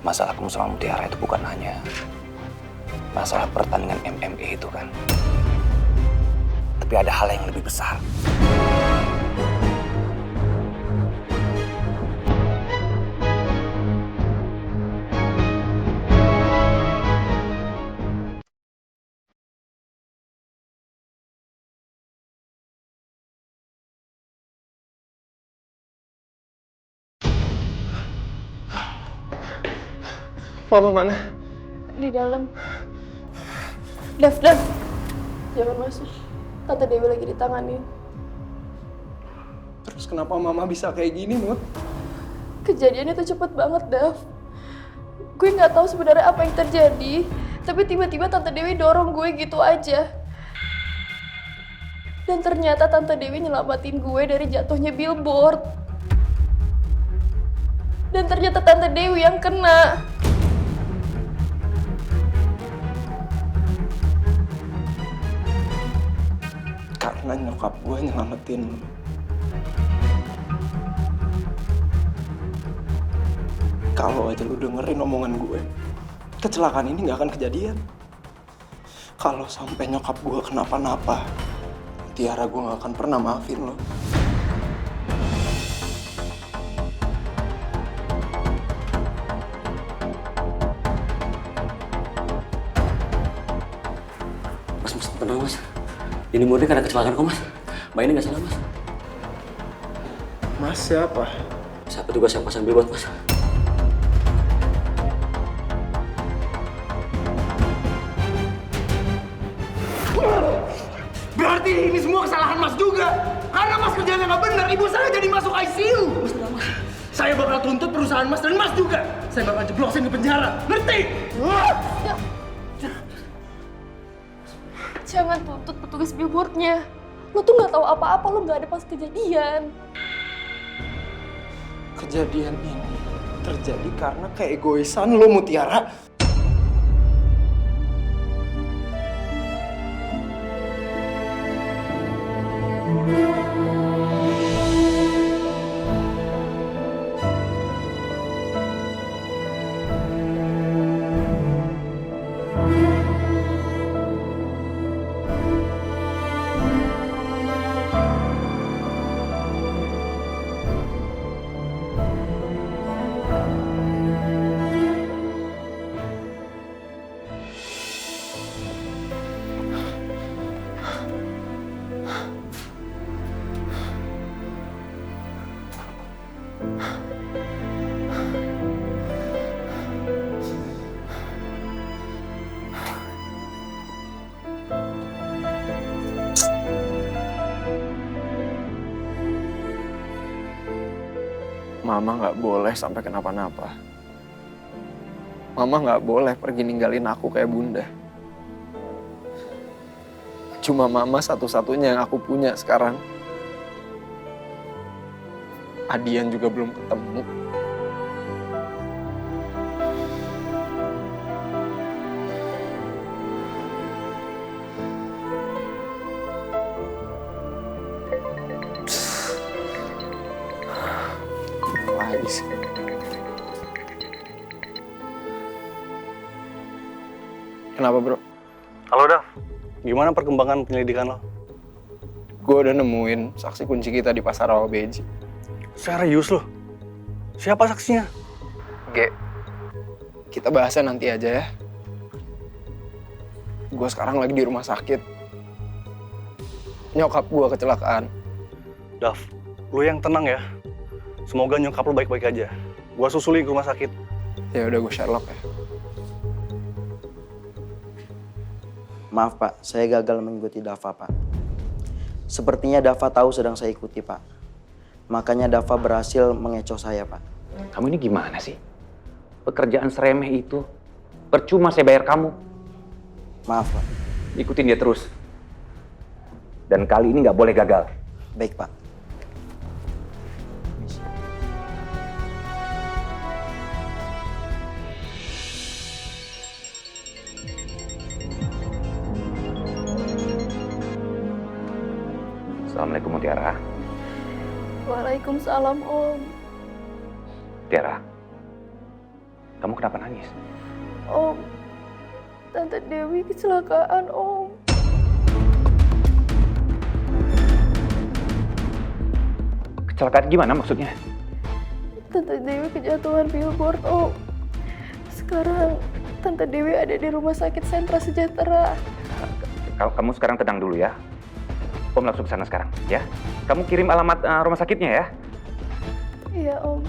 Masalah kamu sama Mutiara itu bukan hanya masalah pertandingan MMA itu kan. Tapi ada hal yang lebih besar. Mama mana? Di dalam. Dev, jangan masuk. Tante Dewi lagi ditanganin. Terus kenapa Mama bisa kayak gini, Mut? Kejadiannya tuh cepet banget, Dev. Gue nggak tahu sebenarnya apa yang terjadi, tapi tiba-tiba Tante Dewi dorong gue gitu aja. Dan ternyata Tante Dewi nyelamatin gue dari jatuhnya billboard. Dan ternyata Tante Dewi yang kena. Karena nyokap gue nyelamatin lu. Kalau aja lu dengerin omongan gue, kecelakaan ini gak akan kejadian. Kalau sampai nyokap gue kenapa-napa, Tiara gue gak akan pernah maafin lo. Mas, tenang mas. Ini murni karena kecelakaan kok mas. Mbak ini nggak salah mas. Mas siapa? Saya petugas yang pasang billboard mas. Berarti ini semua kesalahan Mas juga. Karena Mas kerjanya nggak benar, ibu saya jadi masuk ICU. Mas tenang mas. Saya bakal tuntut perusahaan Mas dan Mas juga. Saya bakal jeblosin ke penjara, ngerti? Jangan tuntut petugas billboardnya. Lo tuh nggak tahu apa-apa, lo nggak ada pas kejadian. Kejadian ini terjadi karena keegoisan lo, Mutiara. Mama nggak boleh sampai kenapa-napa. Mama nggak boleh pergi ninggalin aku kayak bunda. Cuma mama satu-satunya yang aku punya sekarang. Adian juga belum ketemu. Lagi sih. Kenapa, bro? Halo, Dav. Gimana perkembangan penyelidikan lo? Gue udah nemuin saksi kunci kita di Pasar Rawabeji. Serius lo? Siapa saksinya? G. Kita bahasnya nanti aja ya. Gue sekarang lagi di rumah sakit. Nyokap gue kecelakaan. Dav, lo yang tenang ya. Semoga nyokap lo baik-baik aja. Gua susuli ke rumah sakit. Ya udah, gue Sherlock ya. Maaf Pak, saya gagal mengikuti Dava Pak. Sepertinya Dava tahu sedang saya ikuti Pak. Makanya Dava berhasil mengecoh saya Pak. Kamu ini gimana sih? Pekerjaan seremeh itu. Percuma saya bayar kamu. Maaf Pak. Ikutin dia terus. Dan kali ini nggak boleh gagal. Baik Pak. Assalamualaikum Mutiara. Waalaikumsalam, Om. Tiara, Kamu kenapa nangis? Om, Tante Dewi kecelakaan, Om. Kecelakaan gimana maksudnya? Tante Dewi kejatuhan billboard, Om. Sekarang Tante Dewi ada di rumah sakit Sentra Sejahtera. Kamu sekarang tenang dulu ya. Om langsung ke sana sekarang, ya. Kamu kirim alamat rumah sakitnya ya. Iya, Om.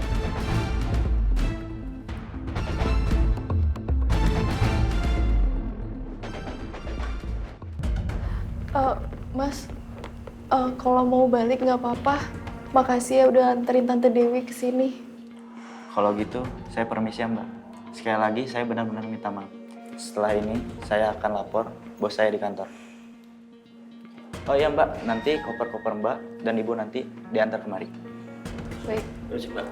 Mas, kalau mau balik nggak apa-apa. Makasih ya udah anterin Tante Dewi ke sini. Kalau gitu, saya permisi ya Mbak. Sekali lagi, saya benar-benar minta maaf. Setelah ini, saya akan lapor bos saya di kantor. Oh iya Mbak, nanti koper-koper Mbak dan Ibu nanti diantar kemari. Baik. Terus Mbak.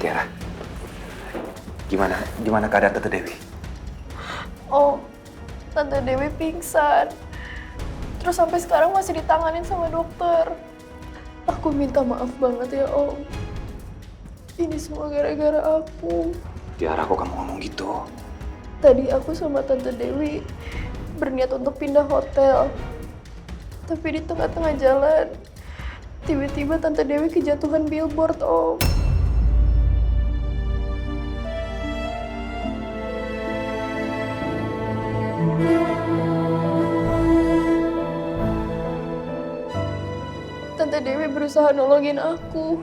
Tiara, gimana keadaan Tante Dewi? Oh, Tante Dewi pingsan. Terus sampai sekarang masih ditanganin sama dokter. Aku minta maaf banget ya, Om. Ini semua gara-gara aku. Tiara, kok kamu ngomong gitu? Tadi aku sama Tante Dewi berniat untuk pindah hotel. Tapi di tengah-tengah jalan, tiba-tiba Tante Dewi kejatuhan billboard, Om. Tante Dewi berusaha nolongin aku.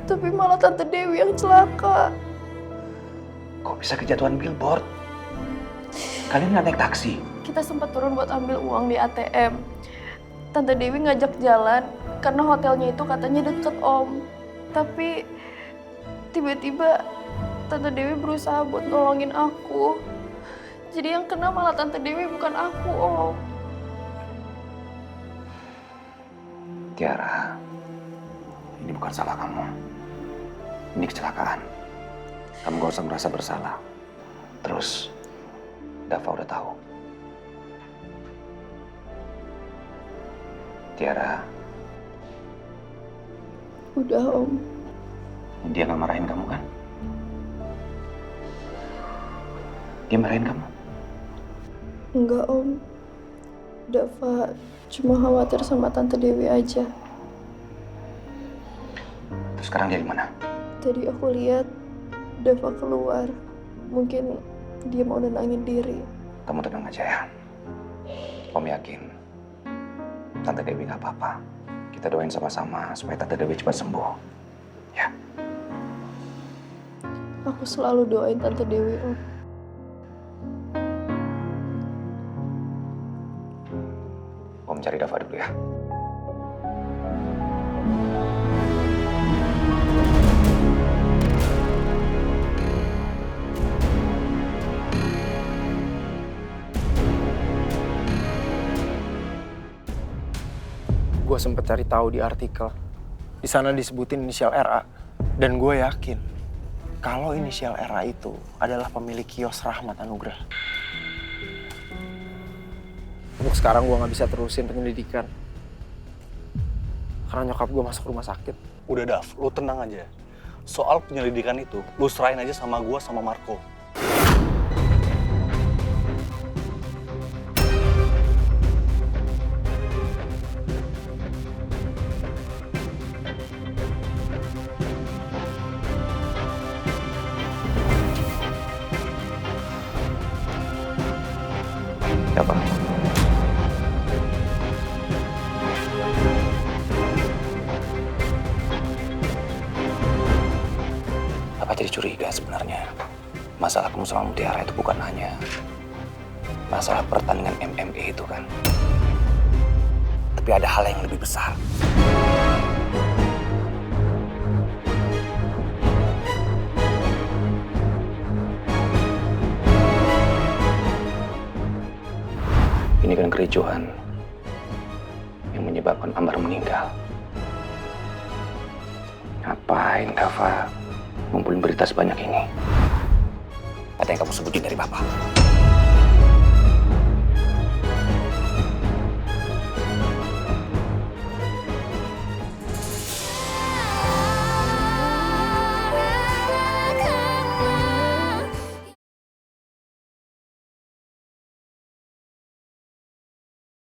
Tapi malah Tante Dewi yang celaka. Kok bisa kejatuhan billboard? Kalian nggak naik taksi? Kita sempat turun buat ambil uang di ATM. Tante Dewi ngajak jalan karena hotelnya itu katanya deket, Om. Tapi tiba-tiba Tante Dewi berusaha buat nolongin aku. Jadi yang kena malah Tante Dewi bukan aku, Om. Tiara, ini bukan salah kamu. Ini kecelakaan. Kamu gak usah merasa bersalah. Terus, Dava udah tahu. Tiara, Udah, Om. dia gak marahin kamu kan? Dia marahin kamu? Enggak, Om. Dava cuma khawatir sama Tante Dewi aja. Terus sekarang dia di mana? Tadi aku lihat Dava keluar. Mungkin dia mau nenangin diri. Kamu tenang aja ya. Om yakin Tante Dewi gak apa-apa. Kita doain sama-sama supaya Tante Dewi cepat sembuh. Ya. Aku selalu doain Tante Dewi, Om. Om cari Dava dulu ya. Gue sempet cari tahu di artikel. Di sana disebutin inisial RA. Dan gue yakin kalau inisial RA itu adalah pemilik kios Rahmat Anugrah. Untuk sekarang gue nggak bisa terusin penyelidikan. Karena nyokap gue masuk rumah sakit. Udah Dav, lu tenang aja. Soal penyelidikan itu, lu serahin aja sama gua sama Marco. Siapa? Apa jadi curiga sebenarnya? Masalah kamu sama Mutiara itu bukan hanya masalah pertandingan MMA itu kan. Tapi ada hal yang lebih besar. Ini kan kericuhan yang menyebabkan Ambar meninggal. Ngapain Dava ngumpulin berita sebanyak ini? Ada yang kamu sebutin dari Bapak?